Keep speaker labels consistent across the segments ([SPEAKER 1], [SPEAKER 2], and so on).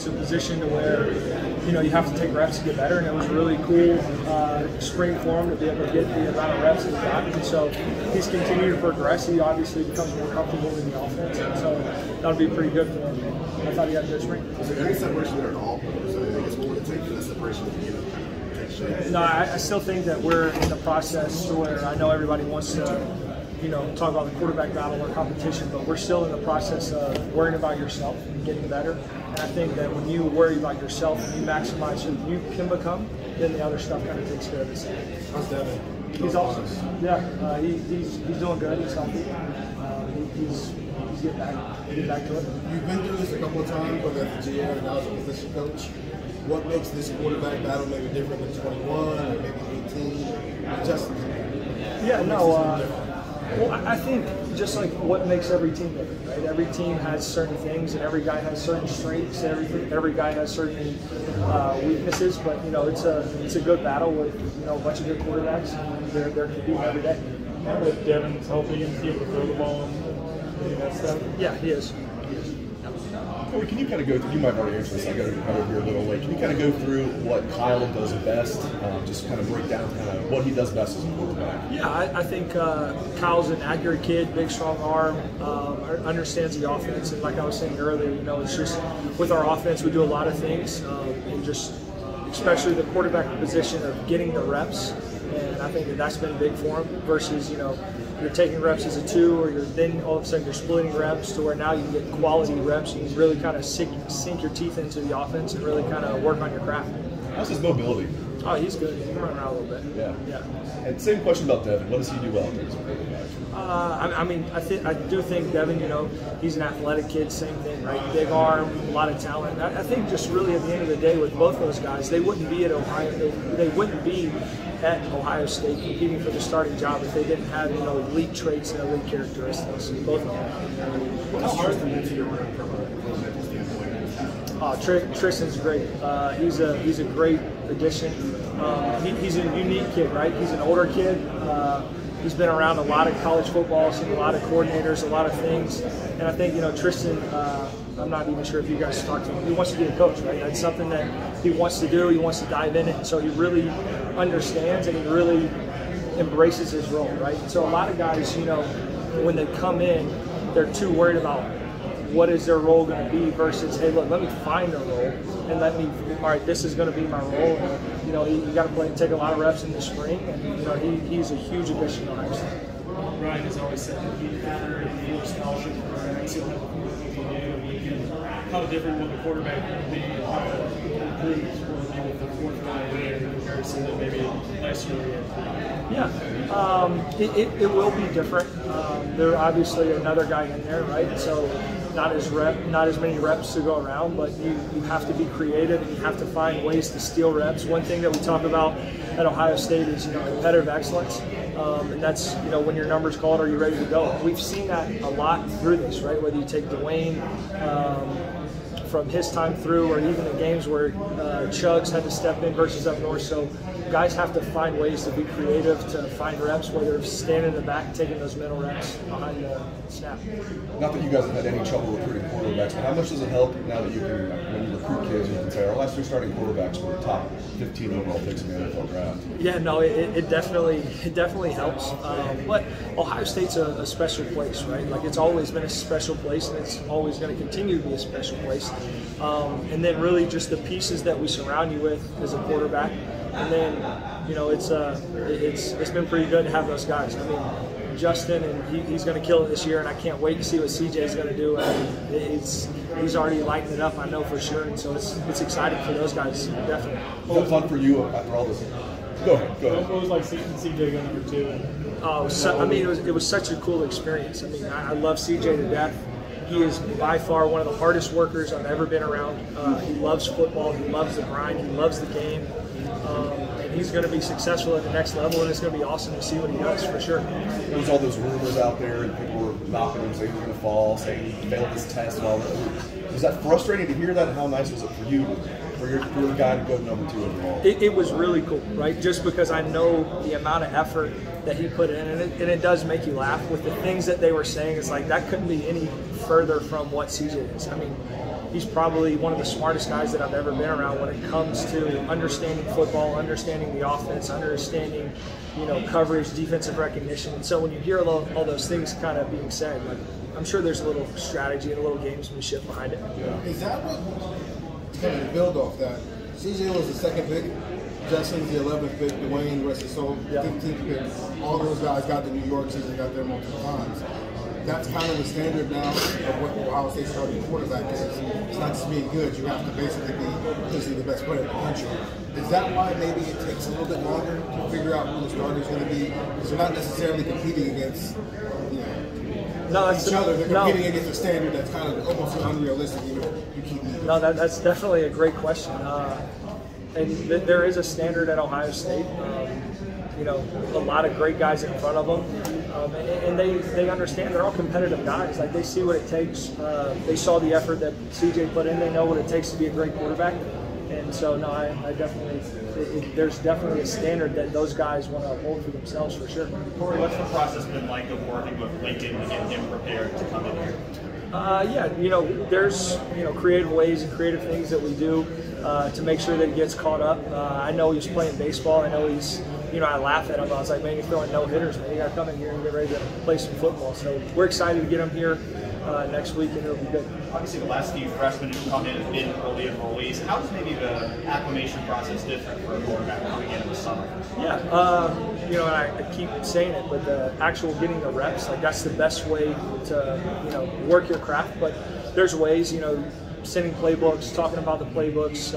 [SPEAKER 1] it's a position to where, you have to take reps to get better, and it was a really cool spring for him to be able to get the amount of reps that he got. And so he's continued to progress. He obviously becomes more comfortable in the offense, and so that'll be pretty good for him. I thought he had a good spring.
[SPEAKER 2] Is there any separation there at all? So I guess what would it take for that separation to begin to take shape?
[SPEAKER 1] No, I still think that we're in the process where I know everybody wants to, talk about the quarterback battle or competition, but we're still in the process of worrying about yourself and getting better. And I think that when you worry about yourself and you maximize who you can become, then the other stuff kind of takes care of itself.
[SPEAKER 2] How's Devin?
[SPEAKER 1] He's awesome. Yeah, he's doing good. He's healthy. He's getting back to it.
[SPEAKER 2] You've been through this a couple of times, whether as a GM and now as a position coach. What makes this quarterback battle maybe different than 21 or maybe 18? Just
[SPEAKER 1] Well, I think just like what makes every team different, right? Every team has certain things, and every guy has certain strengths. Every guy has certain weaknesses. But it's a good battle with a bunch of good quarterbacks. They're competing every day.
[SPEAKER 3] If Devin's healthy and able to throw the ball and that stuff.
[SPEAKER 1] Yeah, he is.
[SPEAKER 4] Corey, can you kind of go through, you might have already answered this, I got over here a little late. Can you kind of go through what Kyle does best, just kind of break down kind of what he does best as a quarterback?
[SPEAKER 1] Yeah, I think Kyle's an accurate kid, big, strong arm, understands the offense. And like I was saying earlier, it's just with our offense, we do a lot of things, and just especially the quarterback position of getting the reps. And I think that's been big for him versus, you're taking reps as a 2, or then all of a sudden you're splitting reps to where now you get quality reps. You can really kind of sink your teeth into the offense and really kind of work on your craft.
[SPEAKER 4] How's his mobility?
[SPEAKER 1] Oh, he's good. He can run around a little bit.
[SPEAKER 4] Yeah. And same question about Devin. What does he do well there as a quarterback?
[SPEAKER 1] I do think Devin, he's an athletic kid, same thing, right? Big arm, a lot of talent. I think just really at the end of the day with both those guys, they wouldn't be at Ohio. They wouldn't be at Ohio State competing for the starting job if they didn't have elite traits and elite characteristics. Both of them.
[SPEAKER 2] How hard is the into your room from a mental standpoint?
[SPEAKER 1] Tristan's great. He's a great addition. He's a unique kid, right? He's an older kid. He's been around a lot of college football, seen a lot of coordinators, a lot of things. And I think, Tristan, I'm not even sure if you guys talked to him. He wants to be a coach, right? That's something that he wants to do. He wants to dive in it. And so he really understands and he really embraces his role, right? And so a lot of guys, when they come in, they're too worried about what is their role going to be versus, hey, look, let me find a role and all right, this is going to be my role. And, you got to take a lot of reps in the spring, and, he's a huge addition to Ohio State.
[SPEAKER 3] Ryan has always said that he's a scholarship program. How different will the quarterback be with the fourth guy there in comparison to maybe last year?
[SPEAKER 1] Yeah, it will be different. There's obviously another guy in there, right? So not as many reps to go around, but you have to be creative and you have to find ways to steal reps. One thing that we talk about at Ohio State is competitive excellence, and that's when your number's called, are you ready to go? We've seen that a lot through this, right? Whether you take Dwayne from his time through, or even the games where Chugs had to step in versus up north. So guys have to find ways to be creative to find reps, whether it's standing in the back, taking those middle reps behind the snap.
[SPEAKER 4] Not that you guys have had any trouble recruiting quarterbacks, but how much does it help now that you can, when you recruit kids, you can say, our last 2 starting quarterbacks were top 15 overall picks in the NFL draft?
[SPEAKER 1] Yeah, no, it definitely helps. But Ohio State's a special place, right? Like, it's always been a special place, and it's always going to continue to be a special place. And then really just the pieces that we surround you with as a quarterback. And then, it's been pretty good to have those guys. I mean, Justin, and he's going to kill it this year, and I can't wait to see what CJ's going to do. He's already lighting it up, I know for sure, and so it's exciting for those guys, definitely.
[SPEAKER 4] Was that fun for you after all this? Go ahead.
[SPEAKER 3] What was like seeing CJ go number 2?
[SPEAKER 1] Oh, it was such a cool experience. I mean, I love CJ to death. He is by far one of the hardest workers I've ever been around. He loves football. He loves the grind. He loves the game. And he's going to be successful at the next level, and it's going to be awesome to see what he does for sure.
[SPEAKER 4] There was all those rumors out there, and people were knocking him, saying he was going to fall, saying he failed his test and all that. Was that frustrating to hear that? And how nice was it for you, for your guy to go number 2 overall?
[SPEAKER 1] It was really cool, right? Just because I know the amount of effort that he put in, and it does make you laugh with the things that they were saying. It's like that couldn't be any further from what CJ is. I mean, he's probably one of the smartest guys that I've ever been around when it comes to understanding football, understanding the offense, understanding, you know, coverage, defensive recognition. And so when you hear all those things kind of being said, like, I'm sure there's a little strategy and a little gamesmanship behind it.
[SPEAKER 2] Is that what kind of build off that? CJ was the second pick, Justin's the 11th pick, Dwayne, rest his soul, 15th pick. All those guys got to New York, CJ got there multiple times. That's kind of the standard now of what Ohio State starting quarterback is. It's not just being good, you have to basically be potentially the best player in the country. Is that why maybe it takes a little bit longer to figure out who the starter is going to be? Because they're not necessarily competing against, you know, each other. They're competing against a standard that's kind of almost unrealistic. You keep moving.
[SPEAKER 1] No, that's definitely a great question. And there is a standard at Ohio State. You know, a lot of great guys in front of them, and they understand. They're all competitive guys. Like, they see what it takes. They saw the effort that CJ put in. They know what it takes to be a great quarterback. And so, no, I definitely, there's definitely a standard that those guys want to uphold for themselves, for sure.
[SPEAKER 5] Corey, what's the process been like of working with Lincoln and getting him prepared to come in here?
[SPEAKER 1] Yeah, you know, there's, you know, creative ways and creative things that we do to make sure that he gets caught up. I know he's playing baseball. I know he's, you know, I laugh at him. I was like, man, you're throwing no-hitters, man. You got to come in here and get ready to play some football. So we're excited to get him here next week, and it'll be good.
[SPEAKER 5] Obviously, the last few freshmen who come in have been early enrollees. How is maybe the acclimation process different for a quarterback coming in the summer?
[SPEAKER 1] Yeah, you know, and I keep saying it, but the actual getting the reps, like, that's the best way to, you know, work your craft. But there's ways, you know, sending playbooks, talking about the playbooks,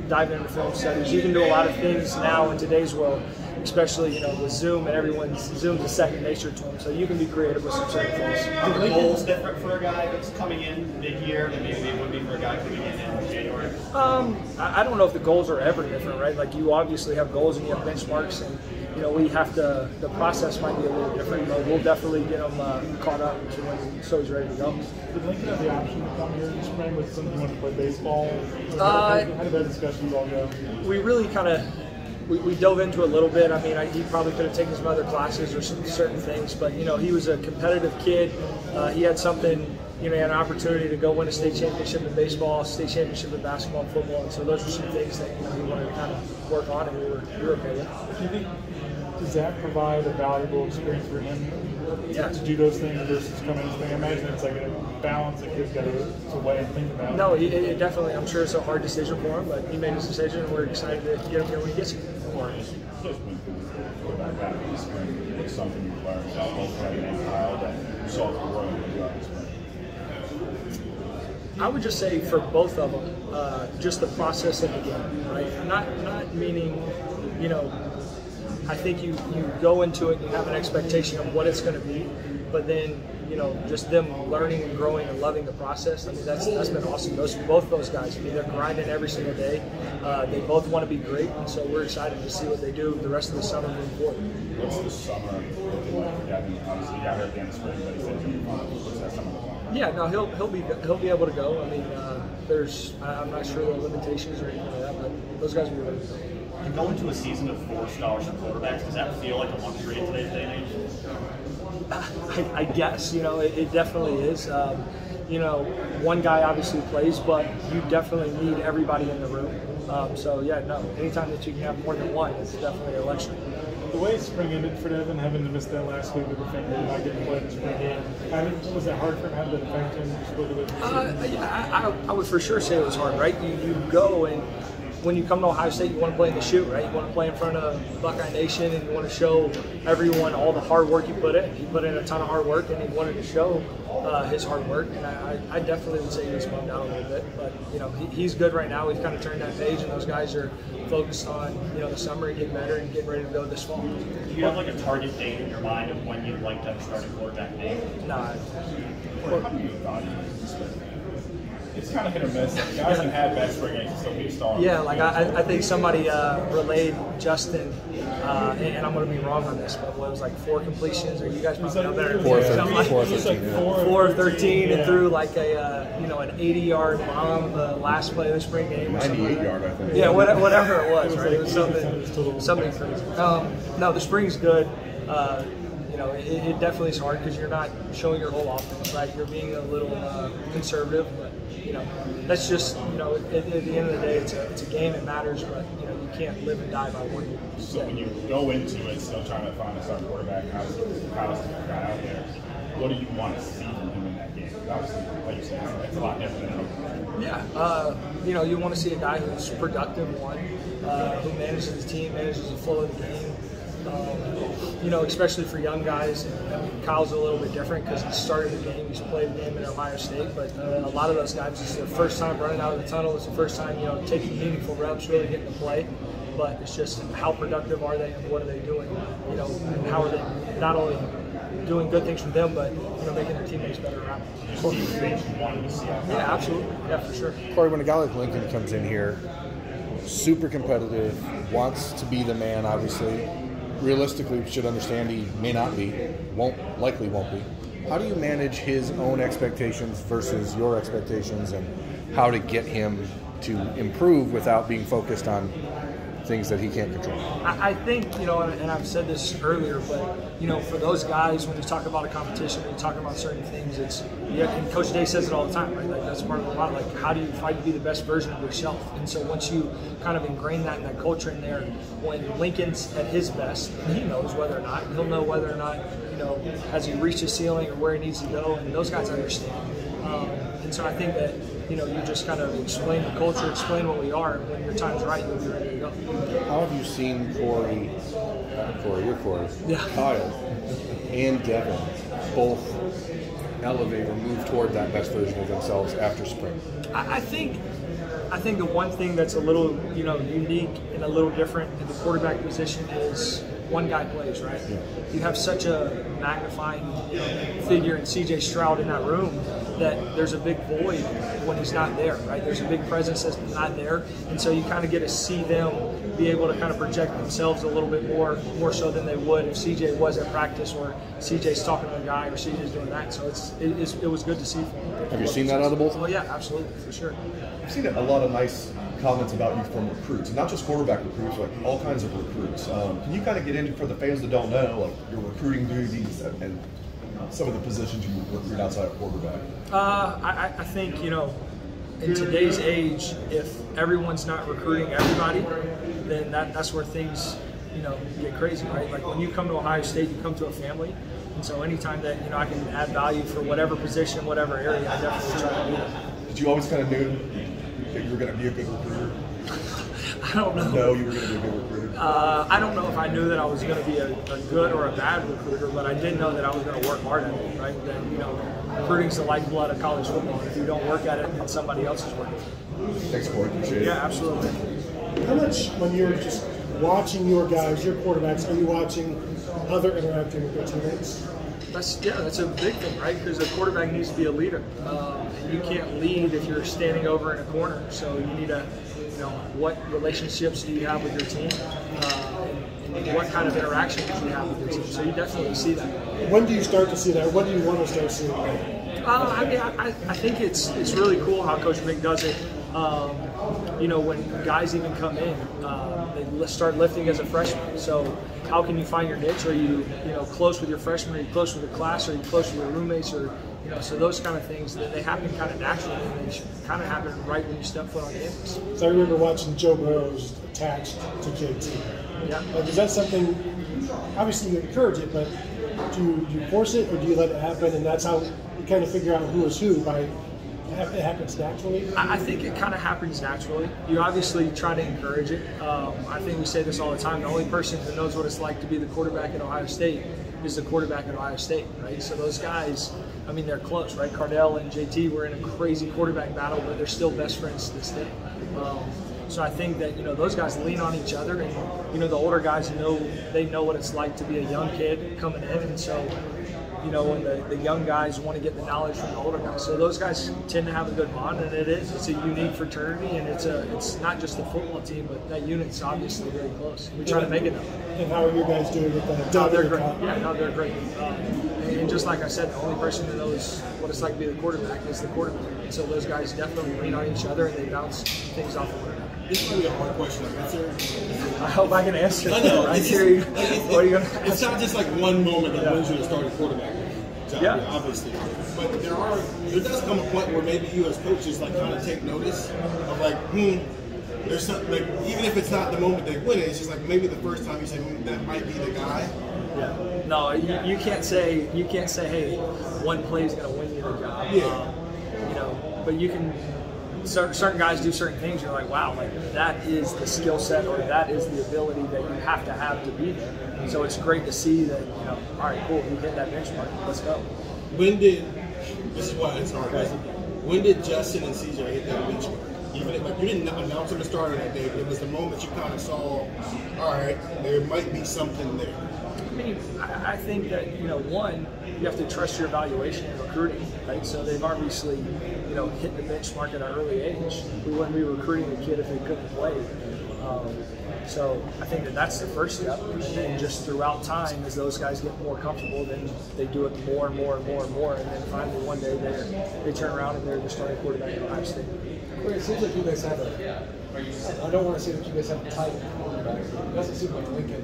[SPEAKER 1] diving into film studies. You can do a lot of things now in today's world, especially, you know, with Zoom, and Zoom's a second nature to them, so you can be creative with some certain things.
[SPEAKER 5] Are the goals different for a guy that's coming in mid-year than maybe they would be for a guy coming in January?
[SPEAKER 1] I don't know if the goals are ever different, right? Like, you obviously have goals and you have benchmarks, and, you know, we have to, the process might be a little different, but we'll definitely get him caught up so he's ready to go.
[SPEAKER 3] Did Lincoln have the option to come here in the spring with somebody who wanted to play baseball? How did that discussions all go?
[SPEAKER 1] We really kind of, we dove into it a little bit. I mean, he probably could have taken some other classes or some certain things, but, you know, he was a competitive kid. He had something, you know, he had an opportunity to go win a state championship in baseball, state championship in basketball and football, and so those were some things that, you know, he wanted to kind of work on, and we were okay with.
[SPEAKER 3] Do you think, does that provide a valuable experience for him to do those things versus come in and I imagine it's like a balance that kid's got to weigh and think about.
[SPEAKER 1] No, it definitely, I'm sure it's a hard decision for him, but he made his decision, and we're excited to get him here when he gets here.
[SPEAKER 6] Or just went through quarterback back in the spring. What's something you learned about both Devin and Kyle that you saw growing throughout the spring?
[SPEAKER 1] I would just say for both of them, just the process of the game, right? Not meaning, you know, I think you go into it and you have an expectation of what it's going to be, but then, you know, just them learning and growing and loving the process. I mean, that's been awesome. Both those guys, I mean, they're grinding every single day. They both want to be great, and so we're excited to see what they do the rest of the summer moving forward.
[SPEAKER 6] What's the summer looking like for Devin? Obviously, he got hurt at the end of spring, but he said he'll be fine. What's that summer look like?
[SPEAKER 1] Yeah, no, he'll be able to go. I mean, I'm not sure the limitations or anything like that, but those guys will be ready to go.
[SPEAKER 5] To go into a season of 4 scholarship quarterbacks, does that feel like a luxury in today's day and age?
[SPEAKER 1] I guess, you know, it definitely is. You know, one guy obviously plays, but you definitely need everybody in the room. So, yeah, no, anytime that you can have more than one, it's definitely a luxury.
[SPEAKER 3] The way spring ended for Devin, having to miss that last week with the finger, not getting to play the spring game, was it hard for him? How did that affect him?
[SPEAKER 1] Yeah, I would for sure say it was hard, right? You go, and when you come to Ohio State, you want to play in the shoot, right? You want to play in front of Buckeye Nation, and you want to show everyone all the hard work you put in. He put in a ton of hard work, and he wanted to show his hard work. And I definitely would say he was bummed out a little bit, but, you know, he's good right now. We've kind of turned that page, and those guys are focused on, you know, the summer and getting better and getting ready to go this fall.
[SPEAKER 5] Do you have like a target date in your mind of when you'd like to have a starting quarterback name?
[SPEAKER 1] Nah.
[SPEAKER 6] How do you evaluate this spring? It's kind of hit or miss. Guys can have bad spring games and still be stars.
[SPEAKER 1] Yeah, like I think somebody relayed Justin, and I'm going to be wrong on this, but it was like 4 completions, or you guys probably know better. 4 of 13, and threw like a you know, an 80-yard bomb the last play of the spring game.
[SPEAKER 4] 98-yard, I think.
[SPEAKER 1] Yeah, whatever it was, right? It was something crazy. No, the spring's good. You know, it definitely is hard because you're not showing your whole offense, right? You're being a little conservative, but that's just, at the end of the day, it's a game that matters, but, you can't live and die by one.
[SPEAKER 6] So when you go into it still trying to find a starting quarterback, how's the guy out there? What do you want to see from him in that game? Obviously, like you said, it's a lot different than open.
[SPEAKER 1] Yeah, you want to see a guy who's productive, who manages the team, manages the flow of the game. Especially for young guys. I mean, Kyle's a little bit different because he started the game, he's played the game in Ohio State, but a lot of those guys, it's their first time running out of the tunnel, it's the first time, taking meaningful reps, really getting to play. But it's just how productive are they and what are they doing? And how are they not only doing good things for them, but making their teammates better around them. Yeah, absolutely. Yeah, for sure.
[SPEAKER 7] Corey, when a guy like Lincoln comes in here, super competitive, wants to be the man, obviously, realistically should understand he may not be, likely won't be. How do you manage his own expectations versus your expectations, and how to get him to improve without being focused on things that he can't control?
[SPEAKER 1] I think, and I've said this earlier, but, for those guys, when you talk about a competition, when you talk about certain things, and Coach Day says it all the time, right? Like, that's part of the lot. Like, how do you fight to be the best version of yourself? And so once you kind of ingrain that in that culture in there, when Lincoln's at his best, he knows whether or not, he'll know whether or not, has he reached his ceiling or where he needs to go, and those guys understand. And so I think that, you just kind of explain the culture, explain what we are, and when your time's right, you'll be ready to go.
[SPEAKER 7] How have you seen Corey, Kyle, and Devin both elevate or move toward that best version of themselves after spring?
[SPEAKER 1] I think the one thing that's a little, unique and a little different in the quarterback position is one guy plays, right? Yeah. You have such a magnifying figure in CJ Stroud in that room that there's a big void when he's not there, right? There's a big presence that's not there, and so you kind of get to see them be able to kind of project themselves a little bit more so than they would if CJ was at practice or CJ's talking to a guy or CJ's doing that. So it was good to see.
[SPEAKER 7] Have you seen that out of both?
[SPEAKER 1] Oh yeah, absolutely, for sure.
[SPEAKER 4] I've seen a lot of nice comments about you from recruits, not just quarterback recruits, like all kinds of recruits. Can you kind of get into, for the fans that don't know, like your recruiting duties and some of the positions you recruit outside of quarterback?
[SPEAKER 1] I think, in today's age, if everyone's not recruiting everybody, then that's where things, get crazy, right? Like when you come to Ohio State, you come to a family, and so anytime that, I can add value for whatever position, whatever area, I definitely try to do that.
[SPEAKER 4] Did you always kind of knew that you were going to be a good recruiter?
[SPEAKER 1] I don't know.
[SPEAKER 4] No, you were going to be a good recruiter?
[SPEAKER 1] I don't know if I knew that I was going to be a good or a bad recruiter, but I did know that I was going to work hard at it, right? That, recruiting's the lifeblood of college football. If you don't work at it, then somebody else is working.
[SPEAKER 4] Thanks, Corey. Appreciate it.
[SPEAKER 1] Yeah, absolutely.
[SPEAKER 8] How much, when you're just watching your guys, your quarterbacks, are you watching how they're interacting with their teammates?
[SPEAKER 1] That's a big thing, right? Because a quarterback needs to be a leader. You can't lead if you're standing over in a corner. So you need to, what relationships do you have with your team, and what kind of interactions do you have with your team. So you definitely see that.
[SPEAKER 8] When do you start to see that? When do you want to start seeing that?
[SPEAKER 1] I think it's really cool how Coach Mick does it. When guys even come in, they start lifting as a freshman. So how can you find your niche? Are you close with your freshmen? Are you close with the class? Are you close with your roommates? Or so those kind of things, they happen kind of naturally, and they kind of happen right when you step foot on campus.
[SPEAKER 8] So I remember watching Joe Burrow's attached to JT.
[SPEAKER 1] Yeah.
[SPEAKER 8] Is that something? Obviously, you encourage it, but do you force it, or do you let it happen? And that's how you kind of figure out who is who by. It happens naturally?
[SPEAKER 1] I think it kind of happens naturally. You obviously try to encourage it. I think we say this all the time. The only person who knows what it's like to be the quarterback at Ohio State is the quarterback at Ohio State, right? So those guys, they're close, right? Cardell and JT were in a crazy quarterback battle, but they're still best friends to this day. So I think that, those guys lean on each other, and, the older guys know what it's like to be a young kid coming in, and so when the young guys want to get the knowledge from the older guys. So those guys tend to have a good bond, and it's a unique fraternity, and it's not just the football team, but that unit's obviously very close. We try to make it that way.
[SPEAKER 8] And how are you guys doing with that?
[SPEAKER 1] They're great. Yeah, no, they're great. And just like I said, the only person who knows what it's like to be the quarterback is the quarterback. And so those guys definitely lean on each other, and they bounce things off of one another.
[SPEAKER 2] This might be a hard question to answer.
[SPEAKER 1] I hope I can answer.
[SPEAKER 2] I know.
[SPEAKER 1] I hear you. What are you going to answer?
[SPEAKER 2] It's not just like one moment that wins you the starting quarterback job,
[SPEAKER 1] Yeah.
[SPEAKER 2] obviously. But there are there does come a point where maybe you as coaches like kind of take notice of like, there's something like, even if it's not the moment they win it, it's just like maybe the first time you say that might be the guy.
[SPEAKER 1] Yeah. No, you can't say hey, one play is going to win you the job.
[SPEAKER 2] Yeah.
[SPEAKER 1] But you can. Certain guys do certain things. You're like, wow, like that is the skill set or that is the ability that you have to be there. So it's great to see that. All right, cool. You hit that benchmark. Let's go.
[SPEAKER 2] This is why it's hard. Right? When did Justin and CJ hit that benchmark? Even if you didn't announce them to start that day, but it was the moment you kind of saw, all right, there might be something there.
[SPEAKER 1] I mean, I think that one, you have to trust your evaluation in recruiting, right? So they've obviously, hit the benchmark at an early age. We wouldn't be recruiting a kid if they couldn't play. So I think that's the first step, and then just throughout time, as those guys get more comfortable, then they do it more and more and more and more, and then finally one day they turn around and they're the starting quarterback at Ohio State.
[SPEAKER 9] It seems like you guys have I don't want to say that you guys have a tight quarterback. It doesn't seem like Lincoln,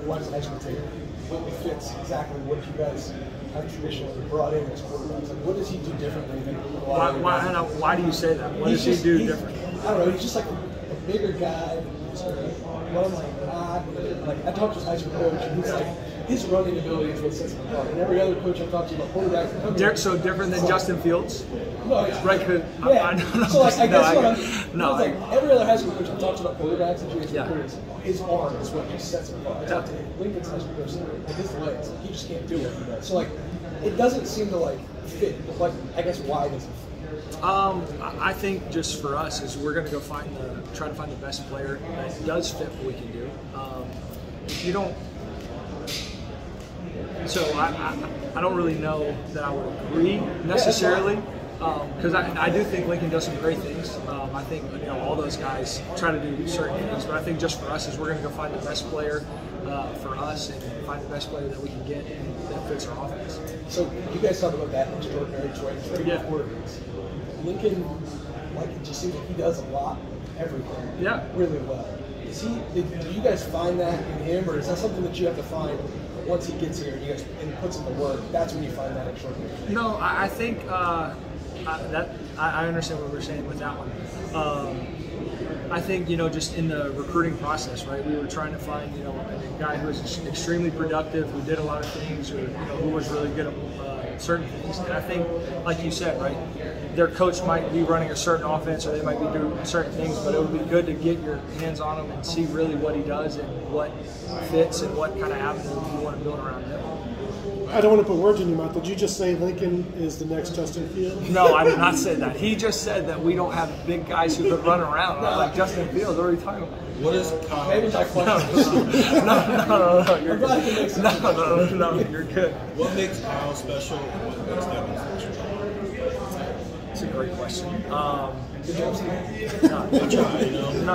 [SPEAKER 9] who I was actually taking, really fits exactly what you guys have traditionally brought in as quarterbacks. Like, what does he do differently than a lot of guys?
[SPEAKER 1] Why do you say that? What does he do different?
[SPEAKER 9] I don't know. He's just like a bigger guy. What I'm like, I talked to his high school coach, and he's like, his running ability is what sets him apart. And every other coach I've talked to about quarterbacks.
[SPEAKER 1] So different than Justin Fields?
[SPEAKER 9] No, yeah.
[SPEAKER 1] Right?
[SPEAKER 9] So, like, I guess every other high school coach I've talked to about quarterbacks and his recruits, his arm is what just sets him apart. I talked to Lincoln's high school coach, like, his legs, he just can't do it. So, like, it doesn't seem to, like, fit. Like, I guess why does it fit?
[SPEAKER 1] I think just for us is we're going to go try to find the best player that does fit what we can do. You don't. So I don't really know that I would agree necessarily, because I do think Lincoln does some great things. I think all those guys try to do certain things, but I think just for us is we're going to go find the best player for us and find the best player that we can get and that fits our offense.
[SPEAKER 9] So you guys talk about that extraordinary choice. Quarterbacks. Lincoln, like, it just seems like he does a lot, everything, really well. Do you guys find that in him, or is that something that you have to find once he gets here and he puts in the work? That's when you find that extraordinary.
[SPEAKER 1] No, I think that I understand what we're saying with that one. I think just in the recruiting process, right? We were trying to find a guy who was extremely productive, who did a lot of things, or who was really good at certain things. And I think, like you said, right, their coach might be running a certain offense, or they might be doing certain things, but it would be good to get your hands on him and see really what he does and what fits and what kind of avenue you want to build around him.
[SPEAKER 8] I don't want to put words in your mouth. Did you just say Lincoln is the next Justin Fields?
[SPEAKER 1] No, I did not say that. He just said that we don't have big guys who could run around. I'm like, Justin Fields, what are you talking about?
[SPEAKER 2] What is Kyle?
[SPEAKER 9] Maybe my question.
[SPEAKER 1] No, you're good. No, you're good.
[SPEAKER 2] What makes Kyle special and what makes Devin special?
[SPEAKER 1] That's a great question.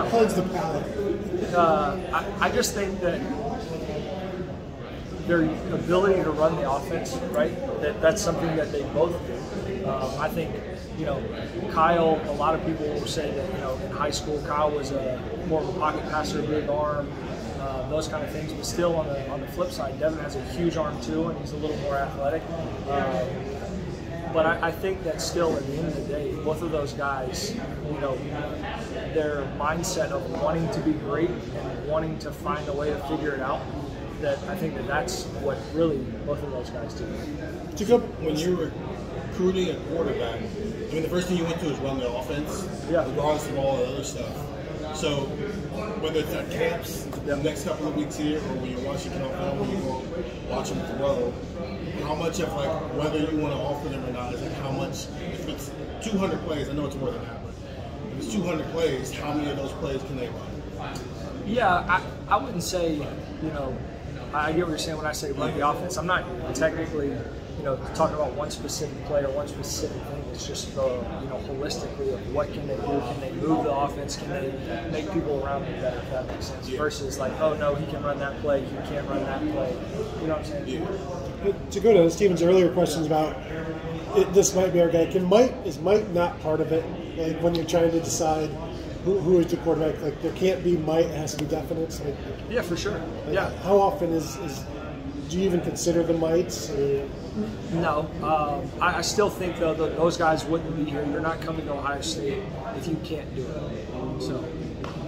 [SPEAKER 8] Holds the palate.
[SPEAKER 1] I just think that their ability to run the offense, right? That's something that they both do. I think, Kyle, a lot of people will say that, in high school, Kyle was more of a pocket passer, big arm, those kind of things. But still, on the flip side, Devin has a huge arm too, and he's a little more athletic. But I think that still, at the end of the day, both of those guys, their mindset of wanting to be great and wanting to find a way to figure it out, that I think that's what really both of those guys do.
[SPEAKER 2] When you were recruiting a quarterback, I mean, the first thing you went to is run the offense, regardless of all the other stuff. So whether it's at camps, the next couple of weeks here, or when you're watching film, when you go watch them throw, how much of whether you want to offer them or not is how much, if it's 200 plays, I know it's more than that, but if it's 200 plays, how many of those plays can they run?
[SPEAKER 1] Yeah, I wouldn't say, I get what you're saying when I say run the offense. I'm not technically, talking about one specific play or one specific thing. It's just holistically of what can they do? Can they move the offense? Can they make people around them better, if that makes sense? Versus like, oh no, he can run that play, he can't run that play. You know what I'm saying?
[SPEAKER 2] Yeah.
[SPEAKER 8] To go to Steven's earlier questions about this might be our guy. Is might not part of it? Like when you're trying to decide who is the quarterback, like there can't be might, it has to be definite. So
[SPEAKER 1] yeah, for sure.
[SPEAKER 8] How often is do you even consider the mites?
[SPEAKER 1] No. I still think, though, that those guys wouldn't be here. You're not coming to Ohio State if you can't do it. So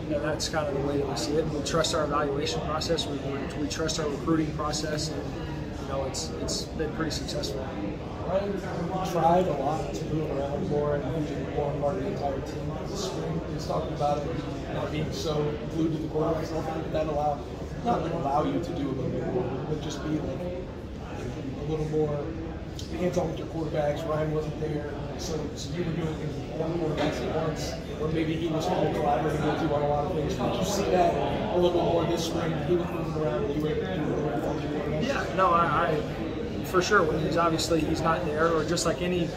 [SPEAKER 1] that's kind of the way that we see it. We trust our evaluation process. We trust our recruiting process. And, it's been pretty successful.
[SPEAKER 9] Ryan tried a lot to move around more and be more part of the entire team this spring. He's talking about it not being so glued to the quarterback. Did that allow you to do a little bit more, but just be like a little more hands-on with your quarterbacks? Ryan wasn't there, so you were doing things with one quarterbacks at once, or maybe he was kind of collaborating with you on a lot of things. Did you see that a little bit more this spring? He was moving around, and you were able to do the right thing?
[SPEAKER 1] Yeah, no, I for sure. When he's not there, or just like any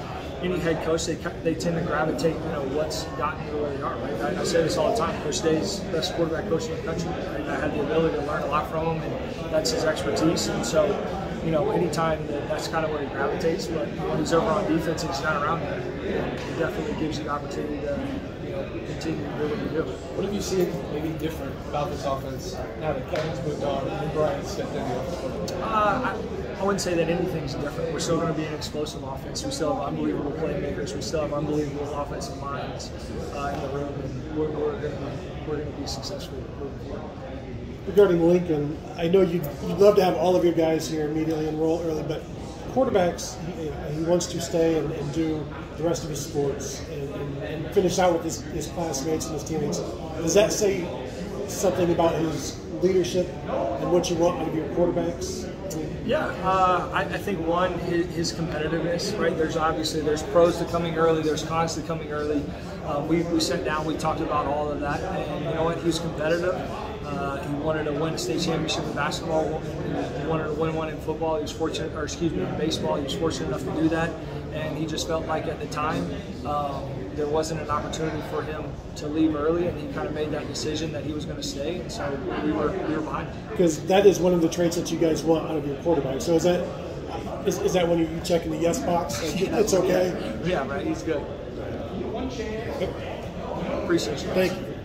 [SPEAKER 1] head coach, they tend to gravitate, what's gotten you where they are. Right? I say this all the time. Coach Day's best quarterback coach in the country. Right? I had the ability to learn a lot from him, and that's his expertise. And so, anytime that's kind of where he gravitates. But when he's over on defense and he's not around there, it definitely gives you the opportunity to continue to do what you do.
[SPEAKER 9] What have you seen maybe different about this offense now that Kevin's moved on and Brian stepped in?
[SPEAKER 1] I wouldn't say that anything's different. We're still going to be an explosive offense. We still have unbelievable playmakers. We still have unbelievable offensive minds in the room, and we're going to be successful moving forward.
[SPEAKER 8] Regarding Lincoln, I know you'd love to have all of your guys here immediately enroll early, but quarterbacks, he wants to stay and do the rest of his sports and finish out with his classmates and his teammates. Does that say something about his leadership and what you want out of your quarterbacks?
[SPEAKER 1] Yeah, I think one, his competitiveness, right? There's pros to coming early, there's cons to coming early. We sat down, we talked about all of that, and you know what? He was competitive. He wanted to win a state championship in basketball. He wanted to win one in football. He was fortunate, in baseball. He was fortunate enough to do that, and he just felt like at the time there wasn't an opportunity for him to leave early, and he kind of made that decision that he was going to stay, and so we were behind him.
[SPEAKER 8] Because that is one of the traits that you guys want out of your quarterback. So is that when you check in the yes box? Like, it's okay?
[SPEAKER 1] Yeah, right. He's good. Appreciate you.
[SPEAKER 8] Thank you.